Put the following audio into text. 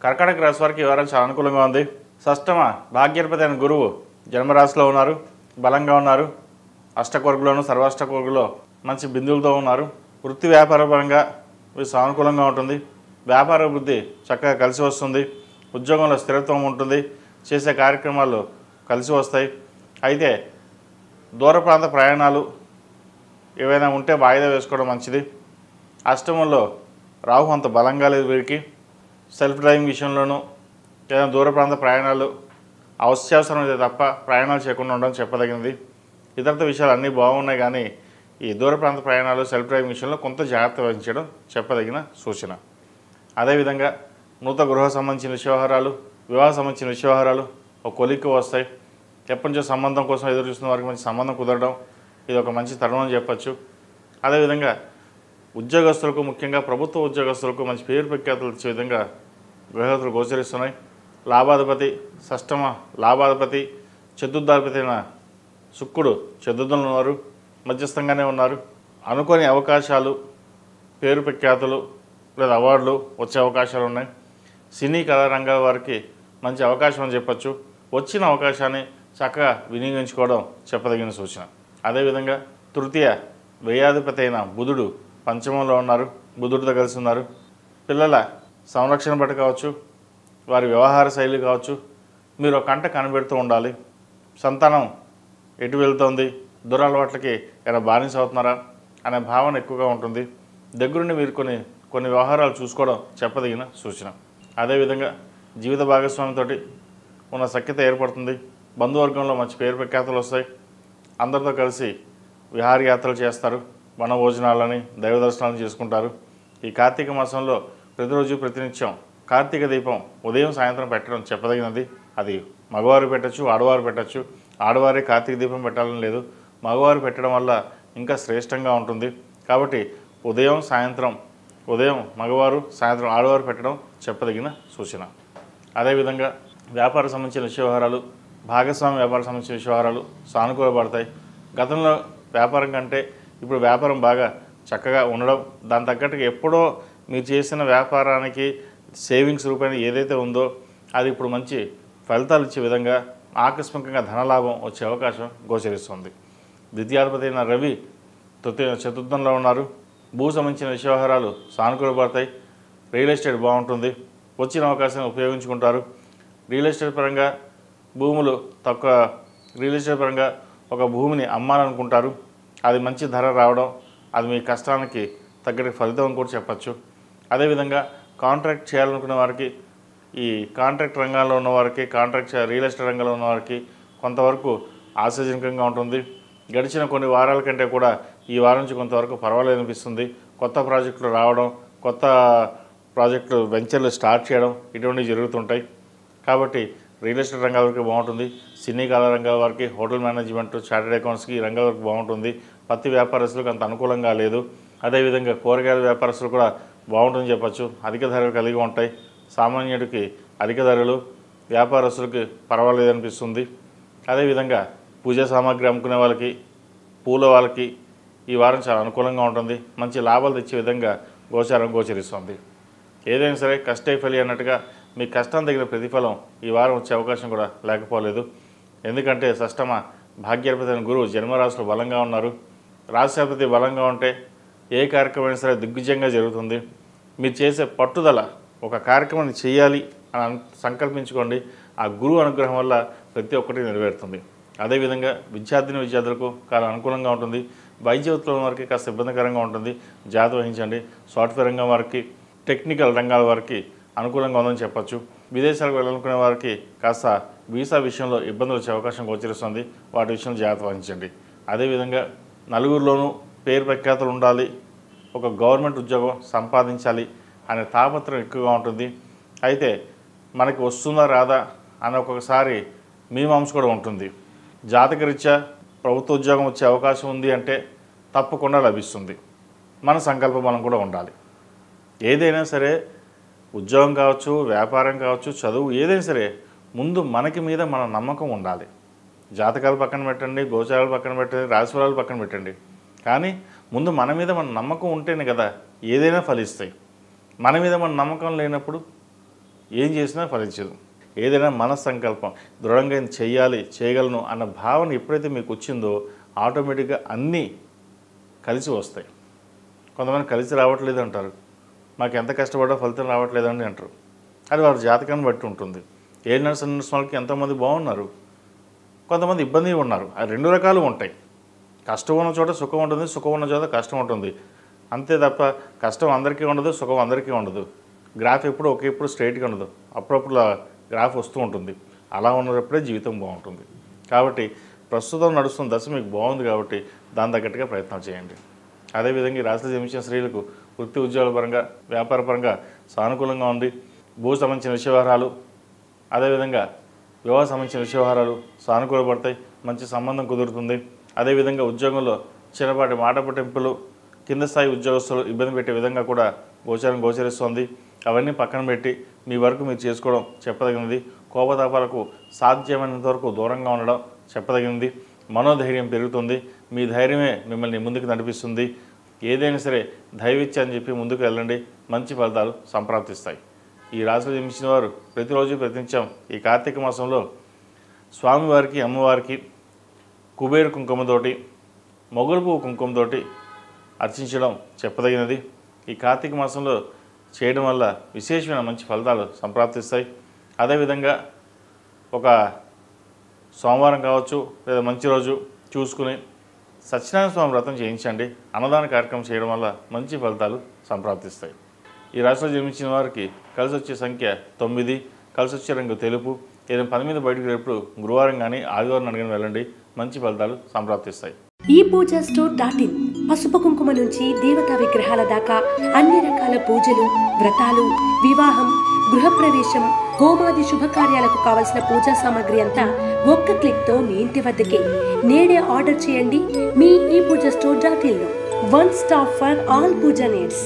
కర్కాటక రాశి వారికి ఈ వారం చాలా అనుకూలంగా ఉంది. షష్టమ భాగ్యాధిపతి అయిన గురువు జన్మరాశిలో ఉన్నారు, బలంగా ఉన్నారు. అష్టకోర్గులోను సర్వాష్టకోర్గులో మంచి బిందువులతో ఉన్నారు. వృత్తి వ్యాపార పరంగా ఇది సానుకూలంగా ఉంటుంది. వ్యాపార వృద్ధి చక్కగా కలిసి వస్తుంది. ఉద్యోగంలో స్థిరత్వం ఉంటుంది. చేసే కార్యక్రమాలు కలిసి వస్తాయి. అయితే దూర ప్రాంత ప్రయాణాలు ఏవైనా ఉంటే వాయిదా వేసుకోవడం మంచిది. అష్టమంలో రాహు అంత బలంగా లేదు వీరికి. సెల్ఫ్ డ్రైవింగ్ విషయంలోనూ ఏదైనా దూర ప్రాంత ప్రయాణాలు అత్యవసరం అయితే తప్ప ప్రయాణాలు చేయకుండా ఉండడం చెప్పదగినది. ఇతరత విషయాలు అన్నీ బాగున్నాయి, కానీ ఈ దూర ప్రాంత ప్రయాణాలు సెల్ఫ్ డ్రైవింగ్ విషయంలో కొంత జాగ్రత్త వహించడం చెప్పదగిన సూచన. అదేవిధంగా నూతన గృహ సంబంధించిన వ్యవహారాలు, వివాహ సంబంధించిన వ్యవహారాలు ఒక కొలిక్కి వస్తాయి. ఎప్పటి నుంచో సంబంధం కోసం ఎదురు చూస్తున్న వారికి మంచి సంబంధం కుదరడం ఇది ఒక మంచి తరుణం అని చెప్పచ్చు. అదేవిధంగా ఉద్యోగస్తులకు, ముఖ్యంగా ప్రభుత్వ ఉద్యోగస్తులకు మంచి పేరు ప్రఖ్యాతులు ఇచ్చే విధంగా గ్రహగతులు గోచరిస్తున్నాయి. లాభాధిపతి షష్టమ లాభాధిపతి చతుర్థాధిపతి అయిన శుక్రుడు చతుర్థంలో ఉన్నారు, మధ్యస్థంగానే ఉన్నారు. అనుకోని అవకాశాలు, పేరు ప్రఖ్యాతులు లేదా అవార్డులు వచ్చే అవకాశాలు ఉన్నాయి. సినీ కళా రంగాల వారికి మంచి అవకాశం అని చెప్పచ్చు. వచ్చిన అవకాశాన్ని చక్కగా వినియోగించుకోవడం చెప్పదగిన సూచన. అదేవిధంగా తృతీయ వ్యయాధిపతి అయిన బుధుడు పంచమంలో ఉన్నారు, బుధుడితో కలిసి ఉన్నారు. పిల్లల సంరక్షణ బట్టి కావచ్చు, వారి వ్యవహార శైలి కావచ్చు, మీరు ఒక కంట కనిపెడుతూ ఉండాలి. సంతానం ఎటు వెళ్తోంది, దురలవాట్లకి ఎలా బానిస అవుతున్నారా అనే భావన ఎక్కువగా ఉంటుంది. దగ్గరుండి మీరు కొన్ని వ్యవహారాలు చూసుకోవడం చెప్పదగిన సూచన. అదేవిధంగా జీవిత భాగస్వామితో ఉన్న సఖ్యత ఏర్పడుతుంది. బంధువర్గంలో మంచి పేరు ప్రఖ్యాతులు వస్తాయి. అందరితో కలిసి విహారయాత్రలు చేస్తారు, వనభోజనాలని, దైవ దర్శనాలను చేసుకుంటారు. ఈ కార్తీక మాసంలో ప్రతిరోజు ప్రతినిత్యం కార్తీక దీపం ఉదయం సాయంత్రం పెట్టడం చెప్పదగినది. అది మగవారు పెట్టచ్చు, ఆడవారు పెట్టచ్చు. ఆడవారే కార్తీక దీపం పెట్టాలని లేదు, మగవారు పెట్టడం వల్ల ఇంకా శ్రేష్టంగా ఉంటుంది. కాబట్టి ఉదయం మగవారు, సాయంత్రం ఆడవారు పెట్టడం చెప్పదగిన సూచన. అదేవిధంగా వ్యాపార సంబంధించిన వ్యవహారాలు, భాగస్వామి వ్యాపార సంబంధించిన వ్యవహారాలు సానుకూలపడతాయి. గతంలో వ్యాపారం కంటే ఇప్పుడు వ్యాపారం బాగా చక్కగా ఉండడం, దాని తగ్గట్టుగా ఎప్పుడో మీరు చేసిన వ్యాపారానికి సేవింగ్స్ రూపాయలు ఏదైతే ఉందో అది ఇప్పుడు మంచి ఫలితాలు ఇచ్చే విధంగా ఆకస్మికంగా ధనలాభం వచ్చే అవకాశం గోచరిస్తుంది. ద్వితీయాధిపతి అయిన రవి చతుర్థంలో ఉన్నారు. భూ సంబంధించిన వ్యవహారాలు సానుకూలపడతాయి. రియల్ ఎస్టేట్ బాగుంటుంది, వచ్చిన అవకాశాన్ని ఉపయోగించుకుంటారు. రియల్ ఎస్టేట్ పరంగా ఒక భూమిని అమ్మాలనుకుంటారు. అది మంచి ధర రావడం, అది మీ కష్టానికి తగ్గట్టు ఫలితం కూడా చెప్పచ్చు. అదేవిధంగా కాంట్రాక్ట్ చేయాలనుకునే వారికి, ఈ కాంట్రాక్ట్ రంగంలో ఉన్నవారికి, రియల్ ఎస్టేట్ రంగంలో ఉన్నవారికి కొంతవరకు ఆశాజనకంగా ఉంటుంది. గడిచిన కొన్ని వారాల కంటే కూడా ఈ వారం నుంచి కొంతవరకు పర్వాలేదు అనిపిస్తుంది. కొత్త ప్రాజెక్టులు రావడం, కొత్త ప్రాజెక్టులు వెంచర్లు స్టార్ట్ చేయడం ఇటువంటివి జరుగుతుంటాయి. కాబట్టి రియల్ ఎస్టేట్ రంగాల వరకు బాగుంటుంది. సినీ కళా రంగాల వారికి, హోటల్ మేనేజ్మెంట్, చార్టెడ్ అకౌంట్స్కి ఈ రంగాల వరకు బాగుంటుంది. పత్తి వ్యాపారస్తులకు అంత అనుకూలంగా లేదు. అదేవిధంగా కూరగాయల వ్యాపారస్తులు కూడా బాగుంటుందని చెప్పచ్చు. అధిక ధరలు కలిగి ఉంటాయి. సామాన్యుడికి అధిక ధరలు, వ్యాపారస్తులకి పర్వాలేదు అనిపిస్తుంది. అదేవిధంగా పూజా సామాగ్రి అమ్ముకునే వాళ్ళకి, పూల వాళ్ళకి ఈ వారం చాలా అనుకూలంగా ఉంటుంది. మంచి లాభాలు తెచ్చే విధంగా గోచరిస్తుంది. ఏదైనా సరే కష్టే ఫలి అన్నట్టుగా మీ కష్టం తగిన ప్రతిఫలం ఈ వారం వచ్చే అవకాశం కూడా లేకపోలేదు. ఎందుకంటే షష్టమ భాగ్యాధిపతి అయిన గురువు జన్మరాశిలో బలంగా ఉన్నారు. రాశ్యాధిపతి బలంగా ఉంటే ఏ కార్యక్రమం సరే దిగ్విజయంగా జరుగుతుంది. మీరు చేసే పట్టుదల, ఒక కార్యక్రమాన్ని చేయాలి అని సంకల్పించుకోండి. ఆ గురువు అనుగ్రహం వల్ల ప్రతి ఒక్కటి నెరవేరుతుంది. అదేవిధంగా విద్యార్థులకు చాలా అనుకూలంగా ఉంటుంది. వైద్య వృత్తుల వారికి కాస్త ఇబ్బందికరంగా ఉంటుంది, జాగ్రత్త వహించండి. సాఫ్ట్వేర్ రంగం వారికి, టెక్నికల్ రంగాల వారికి అనుకూలంగా ఉందని చెప్పచ్చు. విదేశాలకు వెళ్ళాలనుకునే వారికి కాస్త వీసా విషయంలో ఇబ్బందులు వచ్చే అవకాశం గోచరిస్తుంది. వాటి విషయంలో జాగ్రత్త వహించండి. అదేవిధంగా నలుగురిలోనూ పేరు ప్రఖ్యాతులు ఉండాలి, ఒక గవర్నమెంట్ ఉద్యోగం సంపాదించాలి అనే తాపత్రం ఎక్కువగా ఉంటుంది. అయితే మనకి వస్తుందా రాదా అని ఒక్కొక్కసారి మీమాంస కూడా ఉంటుంది. జాతకరీత్యా ప్రభుత్వ ఉద్యోగం వచ్చే అవకాశం ఉంది అంటే తప్పకుండా లభిస్తుంది. మన సంకల్ప బలం కూడా ఉండాలి. ఏదైనా సరే, ఉద్యోగం కావచ్చు, వ్యాపారం కావచ్చు, చదువు ఏదైనా సరే, ముందు మనకి మీద మన నమ్మకం ఉండాలి. జాతకాలు పక్కన పెట్టండి, గోచారాలు పక్కన పెట్టండి, రాశిఫలాలు పక్కన పెట్టండి, కానీ ముందు మన మీద మన నమ్మకం ఉంటేనే కదా ఏదైనా ఫలిస్తాయి. మన మీద మన నమ్మకం లేనప్పుడు ఏం చేసినా ఫలించదు. ఏదైనా మన సంకల్పం దృఢంగా ఇది చెయ్యాలి, చేయగలను అన్న భావన ఎప్పుడైతే మీకు వచ్చిందో ఆటోమేటిక్గా అన్నీ కలిసి వస్తాయి. కొంతమంది కలిసి రావట్లేదు అంటారు, మాకు ఎంత కష్టపడ్డా ఫలితం రావట్లేదని అంటారు. అది వారి జాతకాన్ని బట్టి ఉంటుంది. ఏలినాటి శని వాళ్ళకి ఎంతోమంది బాగున్నారు, కొంతమంది ఇబ్బంది ఉన్నారు. అది రెండు రకాలు ఉంటాయి. కష్టం ఉన్న చోట సుఖం ఉంటుంది, సుఖం ఉన్న చోట కష్టం ఉంటుంది. అంతే తప్ప కష్టం అందరికీ ఉండదు, సుఖం అందరికీ ఉండదు. గ్రాఫ్ ఎప్పుడు ఒకేప్పుడు స్ట్రైట్గా ఉండదు, అప్పుడప్పుడు గ్రాఫ్ వస్తూ ఉంటుంది. అలా ఉన్నప్పుడే జీవితం బాగుంటుంది. కాబట్టి ప్రస్తుతం నడుస్తున్న దశ మీకు బాగుంది కాబట్టి దాని తగ్గట్టుగా ప్రయత్నం చేయండి. అదేవిధంగా ఈ రాశిలో జన్మించిన స్త్రీలకు వృత్తి ఉద్యోగాల పరంగా, వ్యాపార పరంగా సానుకూలంగా ఉంది. భూ సంబంధించిన విషయవహారాలు, అదేవిధంగా వివాహ సంబంధించిన విషయవహారాలు సానుకూలపడతాయి. మంచి సంబంధం కుదురుతుంది. అదేవిధంగా ఉద్యోగంలో చిన్నపాటి మాట పట్టింపులు, కింద స్థాయి ఉద్యోగస్తులు ఇబ్బంది పెట్టే విధంగా కూడా గోచరిస్తోంది. అవన్నీ పక్కన పెట్టి మీ వరకు మీరు చేసుకోవడం చెప్పదగినది. కోపతాపాలకు సాధ్యమైనంత వరకు దూరంగా ఉండడం చెప్పదగినది. మనోధైర్యం పెరుగుతుంది. మీ ధైర్యమే మిమ్మల్ని ముందుకు నడిపిస్తుంది. ఏదైనా సరే దైవిత్యం అని చెప్పి ముందుకు వెళ్ళండి, మంచి ఫలితాలు సంప్రాప్తిస్తాయి. ఈ రాశిలో జన్మించిన వారు ప్రతిరోజు ప్రతినిత్యం ఈ కార్తీక మాసంలో స్వామివారికి, అమ్మవారికి కుబేరు కుంకుమతోటి, మొగలు పువ్వు కుంకుమతోటి అర్చించడం చెప్పదగినది. ఈ కార్తీక మాసంలో చేయడం వల్ల విశేషమైన మంచి ఫలితాలు సంప్రాప్తిస్తాయి. అదేవిధంగా ఒక సోమవారం కావచ్చు లేదా మంచి రోజు చూసుకుని సత్యనారాయణ స్వామి వ్రతం చేయించండి. అన్నదాన కార్యక్రమం చేయడం వల్ల మంచి ఫలితాలు సంప్రాప్తిస్తాయి. ఈ రాశిలో జన్మించిన వారికి కలిసి వచ్చే సంఖ్య 9, కలిసి వచ్చే రంగు తెలుపు. ఏదైనా పని మీద బయటకు వెళ్ళినప్పుడు గురువారం కానీ ఆదివారం అడిగిన వెళ్ళండి, మంచి ఫలితాలు సంప్రాప్తిస్తాయి. ఈ పూజా స్టోర్ .in పసుపు కుంకుమ నుంచి దేవతా విగ్రహాల దాకా అన్ని రకాల పూజలు, వ్రతాలు, వివాహం, గృహప్రవేశం, హోమాది శుభకార్యాలకు కావలసిన పూజా సామాగ్రి అంతా ఒక్క క్లిక్ తో మీ ఇంటి వద్దకే. నేడే ఆర్డర్ చేయండి మీ ఈ పూజా స్టోర్ .in లో. One stop for all pooja needs.